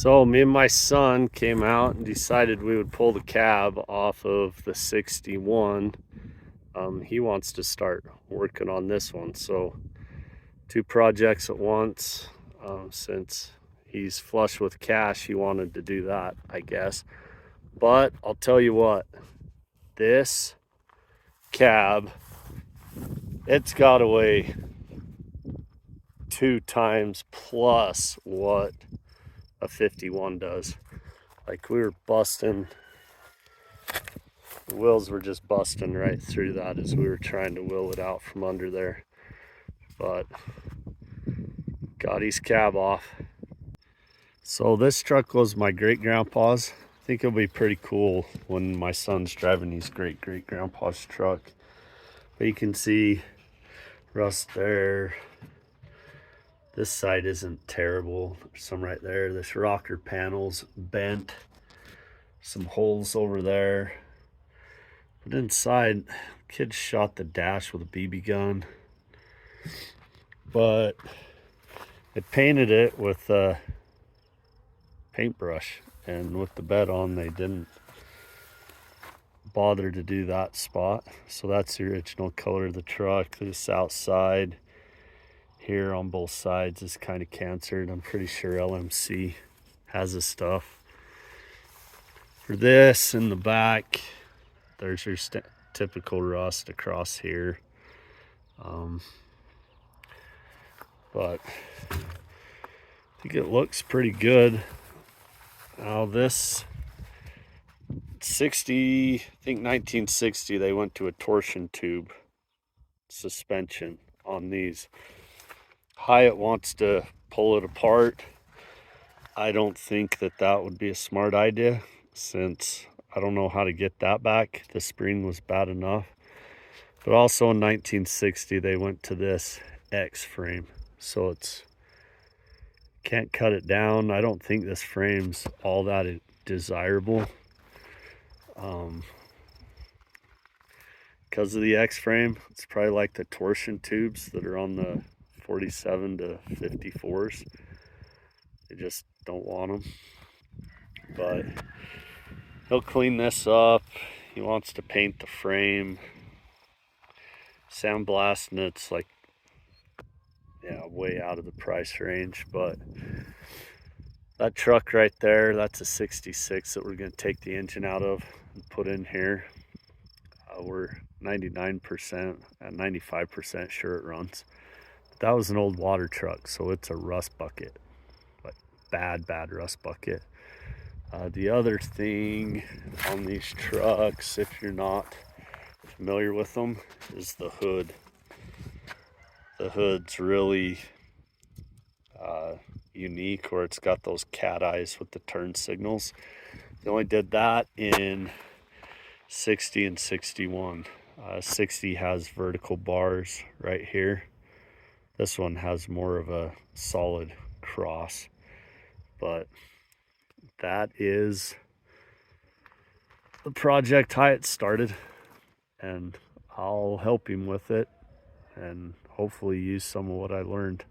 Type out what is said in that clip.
So me and my son came out and decided we would pull the cab off of the 61. He wants to start working on this one. So two projects at once. Since he's flush with cash, he wanted to do that, I guess. But I'll tell you what, this cab, it's got to weigh 2 times plus what a 51 does. Like, we were busting, the wheels were just busting right through that as we were trying to wheel it out from under there. But got his cab off. So this truck was my great-grandpa's. I think it'll be pretty cool when my son's driving his great-grandpa's truck. But you can see rust there. This side isn't terrible. There's some right there. This rocker panel's bent. Some holes over there. But inside, kids shot the dash with a BB gun. But they painted it with a paintbrush, and with the bed on, they didn't bother to do that spot. So that's the original color of the truck. This outside here on both sides is kind of cancered. I'm pretty sure LMC has this stuff. For this in the back, there's your typical rust across here. But I think it looks pretty good. Now this 60, I think 1960, they went to a torsion tube suspension on these. Hyatt wants to pull it apart. I don't think that would be a smart idea, since I don't know how to get that back. The spring was bad enough. But also in 1960, they went to this X frame. So it's, can't cut it down. I don't think this frame's all that desirable. Because of the X frame, it's probably like the torsion tubes that are on the 47 to 54s. They just don't want them. But he'll clean this up. He wants to paint the frame, sandblast, and it's like, yeah, way out of the price range. But that truck right there, that's a 66 that we're going to take the engine out of and put in here. We're 99% and 95% sure it runs. But that was an old water truck, so it's a rust bucket, like bad rust bucket. The other thing on these trucks, if you're not familiar with them, is the hood. The hood's really unique, where it's got those cat eyes with the turn signals. They only did that in 60 and 61. 60 has vertical bars right here. This one has more of a solid cross. But that is the project Hyatt started, and I'll help him with it and hopefully use some of what I learned.